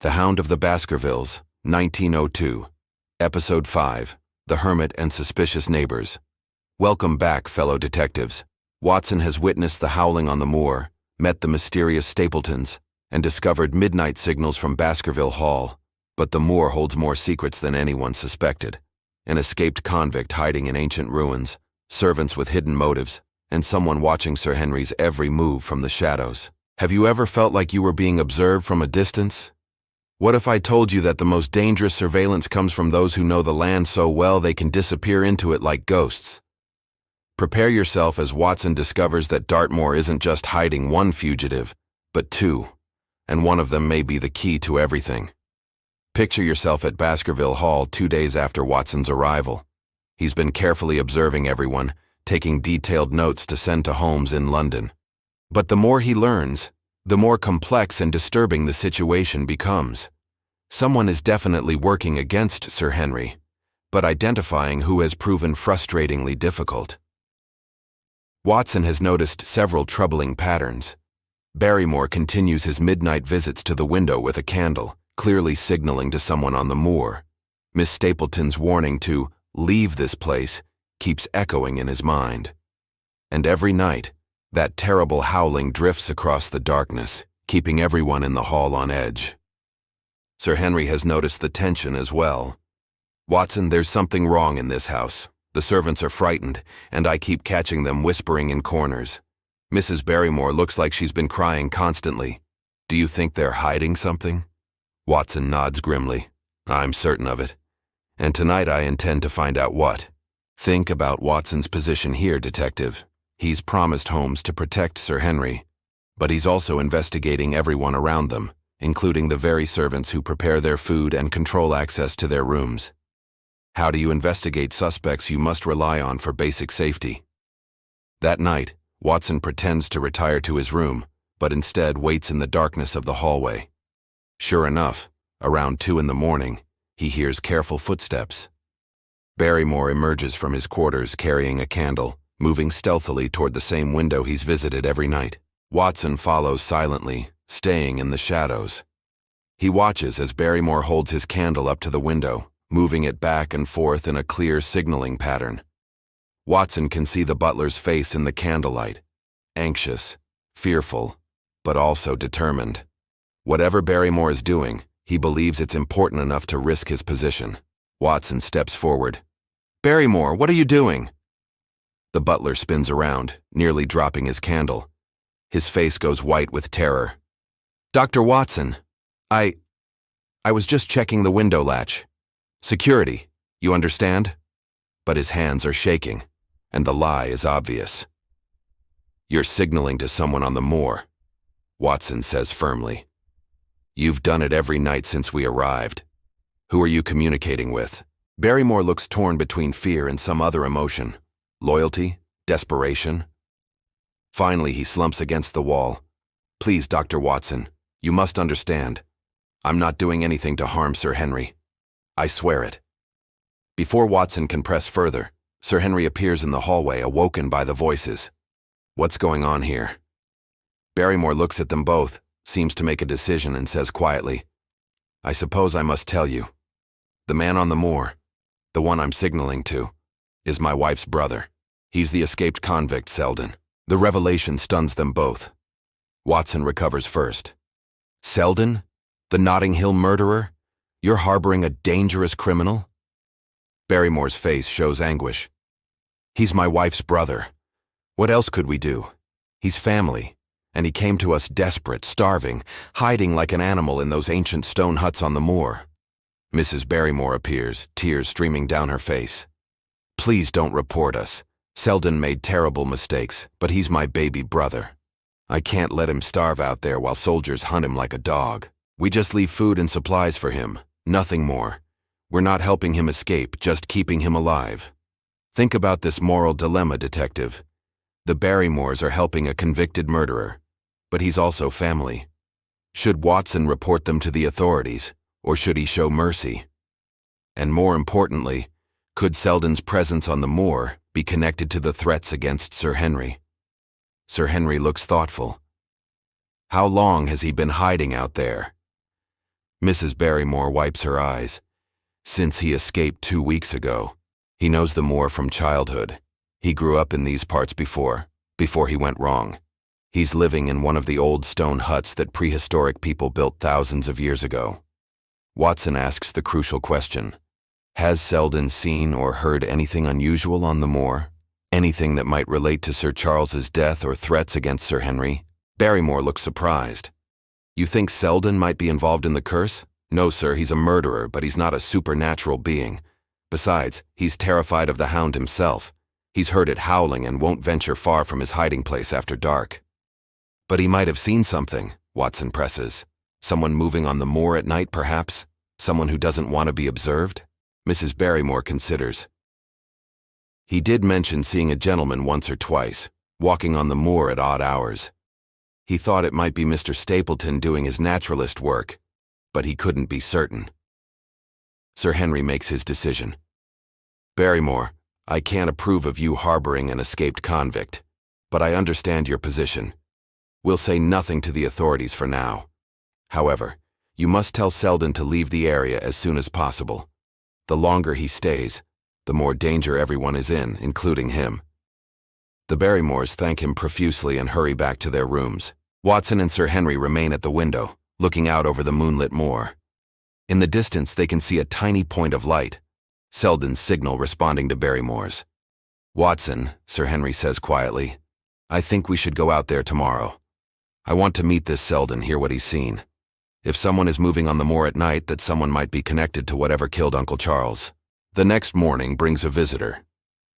The Hound of the Baskervilles, 1902. Episode 5, The Hermit and Suspicious Neighbors. Welcome back, fellow detectives. Watson has witnessed the howling on the moor, met the mysterious Stapletons, and discovered midnight signals from Baskerville Hall. But the moor holds more secrets than anyone suspected. An escaped convict hiding in ancient ruins, servants with hidden motives, and someone watching Sir Henry's every move from the shadows. Have you ever felt like you were being observed from a distance? What if I told you that the most dangerous surveillance comes from those who know the land so well they can disappear into it like ghosts? Prepare yourself as Watson discovers that Dartmoor isn't just hiding one fugitive, but two, and one of them may be the key to everything. Picture yourself at Baskerville Hall 2 days after Watson's arrival. He's been carefully observing everyone, taking detailed notes to send to Holmes in London. But the more he learns, the more complex and disturbing the situation becomes. Someone is definitely working against Sir Henry, but identifying who has proven frustratingly difficult. Watson has noticed several troubling patterns. Barrymore continues his midnight visits to the window with a candle, clearly signaling to someone on the moor. Miss Stapleton's warning to leave this place keeps echoing in his mind. And every night, that terrible howling drifts across the darkness, keeping everyone in the hall on edge. Sir Henry has noticed the tension as well. Watson, there's something wrong in this house. The servants are frightened, and I keep catching them whispering in corners. Mrs. Barrymore looks like she's been crying constantly. Do you think they're hiding something? Watson nods grimly. I'm certain of it. And tonight I intend to find out what. Think about Watson's position here, detective. He's promised Holmes to protect Sir Henry, but he's also investigating everyone around them, including the very servants who prepare their food and control access to their rooms. How do you investigate suspects you must rely on for basic safety? That night, Watson pretends to retire to his room, but instead waits in the darkness of the hallway. Sure enough, around 2 in the morning, he hears careful footsteps. Barrymore emerges from his quarters carrying a candle, moving stealthily toward the same window he's visited every night. Watson follows silently, staying in the shadows. He watches as Barrymore holds his candle up to the window, moving it back and forth in a clear signaling pattern. Watson can see the butler's face in the candlelight, anxious, fearful, but also determined. Whatever Barrymore is doing, he believes it's important enough to risk his position. Watson steps forward. Barrymore, what are you doing? The butler spins around, nearly dropping his candle. His face goes white with terror. Dr. Watson, I was just checking the window latch. Security, you understand? But his hands are shaking, and the lie is obvious. You're signaling to someone on the moor, Watson says firmly. You've done it every night since we arrived. Who are you communicating with? Barrymore looks torn between fear and some other emotion. Loyalty? Desperation? Finally, he slumps against the wall. Please, Dr. Watson, you must understand. I'm not doing anything to harm Sir Henry. I swear it. Before Watson can press further, Sir Henry appears in the hallway, awoken by the voices. What's going on here? Barrymore looks at them both, seems to make a decision, and says quietly, I suppose I must tell you. The man on the moor, the one I'm signaling to, is my wife's brother. He's the escaped convict, Selden. The revelation stuns them both. Watson recovers first. Selden? The Notting Hill murderer? You're harboring a dangerous criminal? Barrymore's face shows anguish. He's my wife's brother. What else could we do? He's family, and he came to us desperate, starving, hiding like an animal in those ancient stone huts on the moor. Mrs. Barrymore appears, tears streaming down her face. Please don't report us. Selden made terrible mistakes, but he's my baby brother. I can't let him starve out there while soldiers hunt him like a dog. We just leave food and supplies for him, nothing more. We're not helping him escape, just keeping him alive. Think about this moral dilemma, detective. The Barrymores are helping a convicted murderer, but he's also family. Should Watson report them to the authorities, or should he show mercy? And more importantly, could Selden's presence on the moor be connected to the threats against Sir Henry? Sir Henry looks thoughtful. How long has he been hiding out there? Mrs. Barrymore wipes her eyes. Since he escaped 2 weeks ago. He knows the moor from childhood. He grew up in these parts before he went wrong. He's living in one of the old stone huts that prehistoric people built thousands of years ago. Watson asks the crucial question. Has Selden seen or heard anything unusual on the moor? Anything that might relate to Sir Charles's death or threats against Sir Henry? Barrymore looks surprised. You think Selden might be involved in the curse? No, sir, he's a murderer, but he's not a supernatural being. Besides, he's terrified of the Hound himself. He's heard it howling and won't venture far from his hiding place after dark. But he might have seen something, Watson presses. Someone moving on the moor at night, perhaps? Someone who doesn't want to be observed? Mrs. Barrymore considers. He did mention seeing a gentleman once or twice, walking on the moor at odd hours. He thought it might be Mr. Stapleton doing his naturalist work, but he couldn't be certain. Sir Henry makes his decision. Barrymore, I can't approve of you harboring an escaped convict, but I understand your position. We'll say nothing to the authorities for now. However, you must tell Selden to leave the area as soon as possible. The longer he stays, the more danger everyone is in, including him. The Barrymores thank him profusely and hurry back to their rooms. Watson and Sir Henry remain at the window, looking out over the moonlit moor. In the distance, they can see a tiny point of light, Selden's signal responding to Barrymore's. Watson, Sir Henry says quietly, I think we should go out there tomorrow. I want to meet this Selden, hear what he's seen. If someone is moving on the moor at night, that someone might be connected to whatever killed Uncle Charles. The next morning brings a visitor.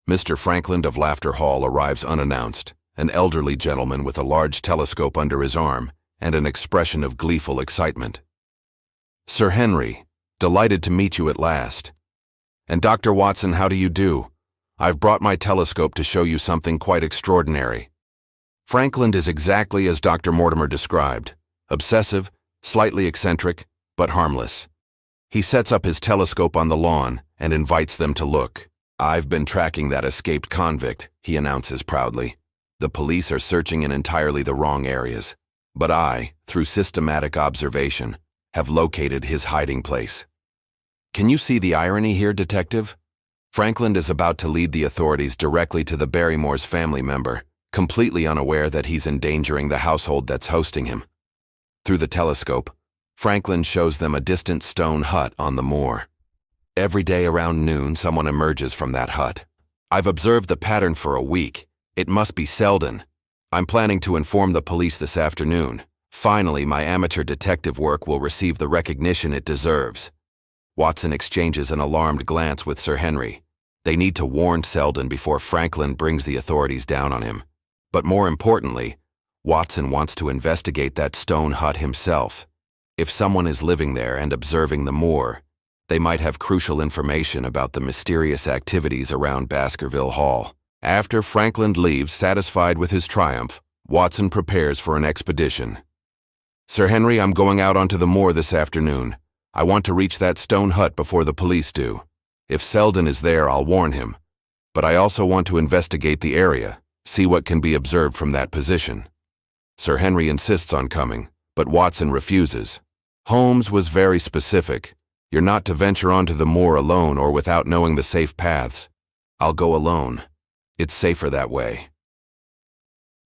Mr. Frankland of Laughter Hall arrives unannounced, an elderly gentleman with a large telescope under his arm and an expression of gleeful excitement. Sir Henry, delighted to meet you at last. And Dr. Watson, how do you do? I've brought my telescope to show you something quite extraordinary. Frankland is exactly as Dr. Mortimer described, obsessive, slightly eccentric, but harmless. He sets up his telescope on the lawn and invites them to look. I've been tracking that escaped convict, he announces proudly. The police are searching in entirely the wrong areas, but I, through systematic observation, have located his hiding place. Can you see the irony here, Detective? Frankland is about to lead the authorities directly to the Barrymore's family member, completely unaware that he's endangering the household that's hosting him. Through the telescope, Frankland shows them a distant stone hut on the moor. Every day around noon, someone emerges from that hut. I've observed the pattern for a week. It must be Selden. I'm planning to inform the police this afternoon. Finally, my amateur detective work will receive the recognition it deserves. Watson exchanges an alarmed glance with Sir Henry. They need to warn Selden before Frankland brings the authorities down on him. But more importantly, Watson wants to investigate that stone hut himself. If someone is living there and observing the moor, they might have crucial information about the mysterious activities around Baskerville Hall. After Frankland leaves, satisfied with his triumph, Watson prepares for an expedition. Sir Henry, I'm going out onto the moor this afternoon. I want to reach that stone hut before the police do. If Selden is there, I'll warn him. But I also want to investigate the area, see what can be observed from that position. Sir Henry insists on coming, but Watson refuses. Holmes was very specific. You're not to venture onto the moor alone or without knowing the safe paths. I'll go alone. It's safer that way.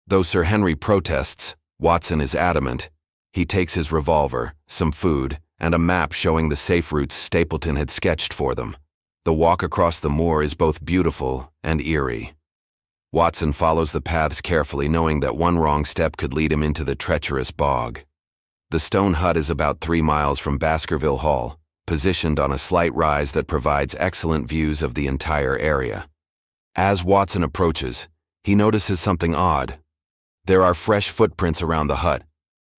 Though Sir Henry protests, Watson is adamant. He takes his revolver, some food, and a map showing the safe routes Stapleton had sketched for them. The walk across the moor is both beautiful and eerie. Watson follows the paths carefully, knowing that one wrong step could lead him into the treacherous bog. The stone hut is about 3 miles from Baskerville Hall, positioned on a slight rise that provides excellent views of the entire area. As Watson approaches, he notices something odd. There are fresh footprints around the hut,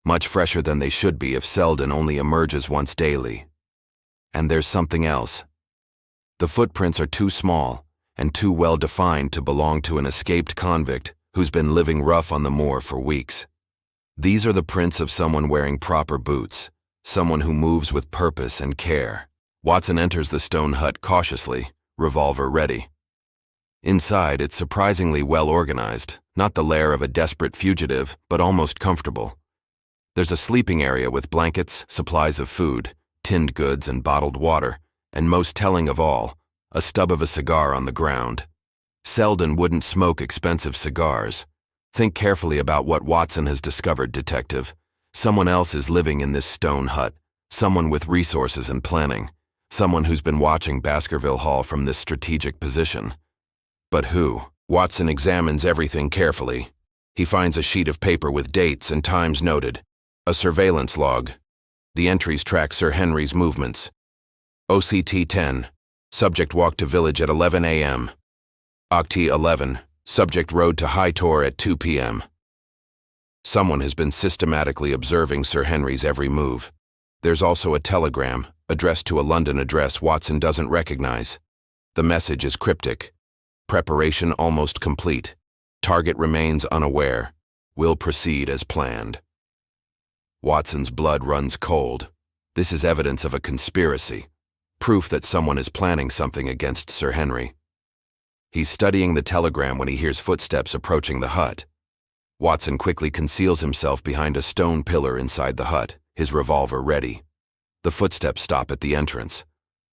much fresher than they should be if Selden only emerges once daily. And there's something else. The footprints are too small and too well defined to belong to an escaped convict who's been living rough on the moor for weeks. These are the prints of someone wearing proper boots, someone who moves with purpose and care. Watson enters the stone hut cautiously, revolver ready. Inside, it's surprisingly well organized, not the lair of a desperate fugitive, but almost comfortable. There's a sleeping area with blankets, supplies of food, tinned goods and bottled water, and most telling of all, a stub of a cigar on the ground. Selden wouldn't smoke expensive cigars. Think carefully about what Watson has discovered, detective. Someone else is living in this stone hut, someone with resources and planning, someone who's been watching Baskerville Hall from this strategic position. But who? Watson examines everything carefully. He finds a sheet of paper with dates and times noted, a surveillance log. The entries track Sir Henry's movements. OCT 10, subject walked to village at 11 a.m. OCT 11, subject rode to High Tor at 2 p.m. Someone has been systematically observing Sir Henry's every move. There's also a telegram, addressed to a London address Watson doesn't recognize. The message is cryptic. Preparation almost complete. Target remains unaware. Will proceed as planned. Watson's blood runs cold. This is evidence of a conspiracy. Proof that someone is planning something against Sir Henry. He's studying the telegram when he hears footsteps approaching the hut. Watson quickly conceals himself behind a stone pillar inside the hut, his revolver ready. The footsteps stop at the entrance.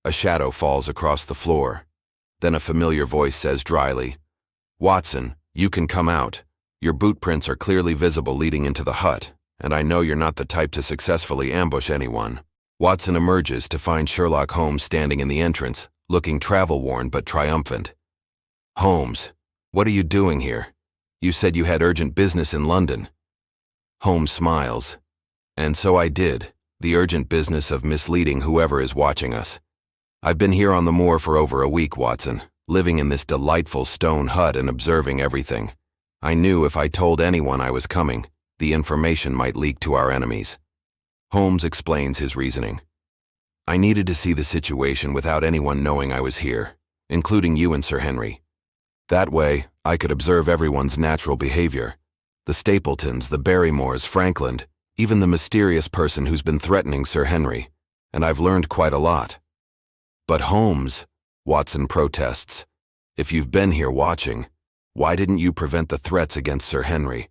A shadow falls across the floor. Then a familiar voice says dryly, "Watson, you can come out. Your boot prints are clearly visible leading into the hut, and I know you're not the type to successfully ambush anyone." Watson emerges to find Sherlock Holmes standing in the entrance, looking travel-worn but triumphant. "Holmes, what are you doing here? You said you had urgent business in London." Holmes smiles. "And so I did, the urgent business of misleading whoever is watching us. I've been here on the moor for over a week, Watson, living in this delightful stone hut and observing everything. I knew if I told anyone I was coming, the information might leak to our enemies." Holmes explains his reasoning. "I needed to see the situation without anyone knowing I was here, including you and Sir Henry. That way, I could observe everyone's natural behavior. The Stapletons, the Barrymores, Frankland, even the mysterious person who's been threatening Sir Henry, and I've learned quite a lot." "But Holmes," Watson protests, "if you've been here watching, why didn't you prevent the threats against Sir Henry?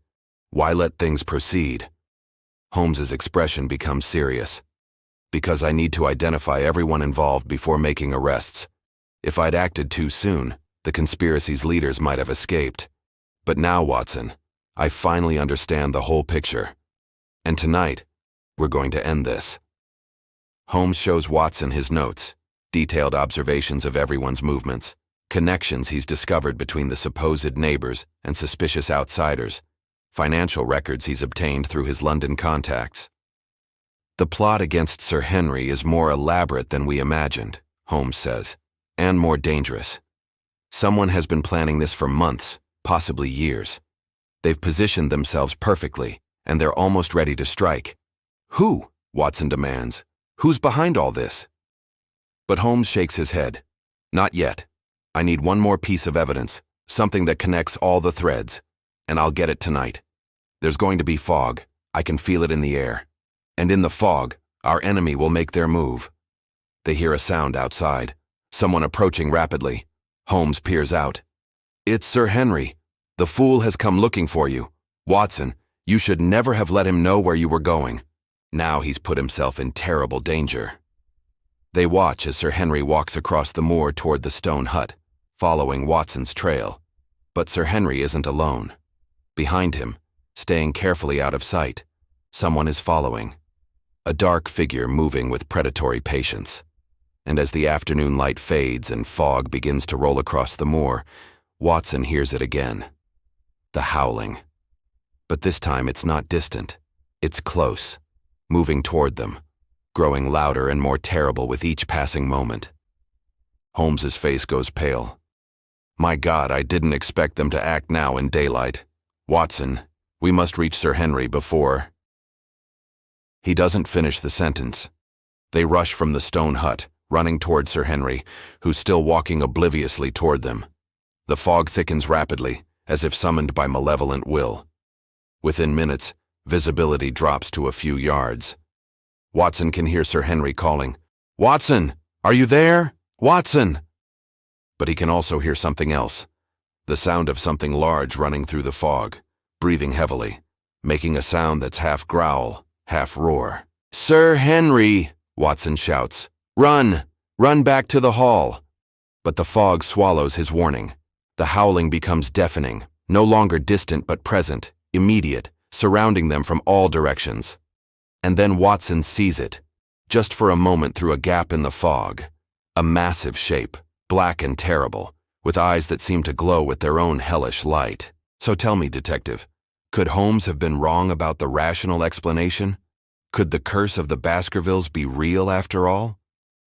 Why let things proceed?" Holmes's expression becomes serious. "Because I need to identify everyone involved before making arrests. If I'd acted too soon, the conspiracy's leaders might have escaped. But now, Watson, I finally understand the whole picture. And tonight, we're going to end this." Holmes shows Watson his notes, detailed observations of everyone's movements, connections he's discovered between the supposed neighbors and suspicious outsiders, financial records he's obtained through his London contacts. "The plot against Sir Henry is more elaborate than we imagined," Holmes says, "and more dangerous. Someone has been planning this for months, possibly years. They've positioned themselves perfectly, and they're almost ready to strike." "Who?" Watson demands. "Who's behind all this?" But Holmes shakes his head. "Not yet. I need one more piece of evidence, something that connects all the threads, and I'll get it tonight. There's going to be fog. I can feel it in the air. And in the fog, our enemy will make their move." They hear a sound outside, someone approaching rapidly. Holmes peers out. "It's Sir Henry. The fool has come looking for you. Watson, you should never have let him know where you were going. Now he's put himself in terrible danger." They watch as Sir Henry walks across the moor toward the stone hut, following Watson's trail. But Sir Henry isn't alone. Behind him, staying carefully out of sight, someone is following. A dark figure moving with predatory patience. And as the afternoon light fades and fog begins to roll across the moor, Watson hears it again. The howling. But this time it's not distant. It's close, moving toward them, growing louder and more terrible with each passing moment. Holmes's face goes pale. "My God, I didn't expect them to act now in daylight. Watson, we must reach Sir Henry before—" He doesn't finish the sentence. They rush from the stone hut, running toward Sir Henry, who's still walking obliviously toward them. The fog thickens rapidly, as if summoned by malevolent will. Within minutes, visibility drops to a few yards. Watson can hear Sir Henry calling, "Watson, are you there? Watson!" But he can also hear something else, the sound of something large running through the fog, breathing heavily, making a sound that's half growl, half roar. "Sir Henry!" Watson shouts, "Run! Run back to the hall!" But the fog swallows his warning. The howling becomes deafening, no longer distant but present, immediate, surrounding them from all directions. And then Watson sees it, just for a moment through a gap in the fog. A massive shape, black and terrible, with eyes that seem to glow with their own hellish light. So tell me, detective, could Holmes have been wrong about the rational explanation? Could the curse of the Baskervilles be real after all?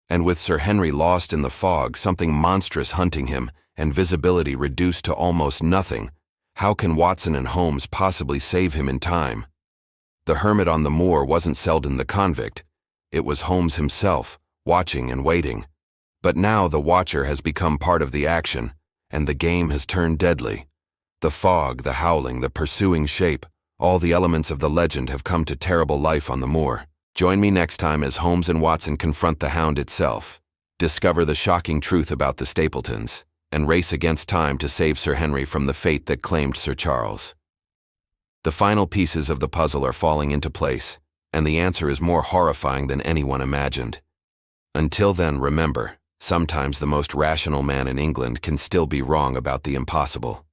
And with Sir Henry lost in the fog, something monstrous hunting him, and visibility reduced to almost nothing, how can Watson and Holmes possibly save him in time? The hermit on the moor wasn't Selden the convict. It was Holmes himself, watching and waiting. But now the watcher has become part of the action, and the game has turned deadly. The fog, the howling, the pursuing shape, all the elements of the legend have come to terrible life on the moor. Join me next time as Holmes and Watson confront the Hound itself, discover the shocking truth about the Stapletons, and race against time to save Sir Henry from the fate that claimed Sir Charles. The final pieces of the puzzle are falling into place, and the answer is more horrifying than anyone imagined. Until then, remember, sometimes the most rational man in England can still be wrong about the impossible.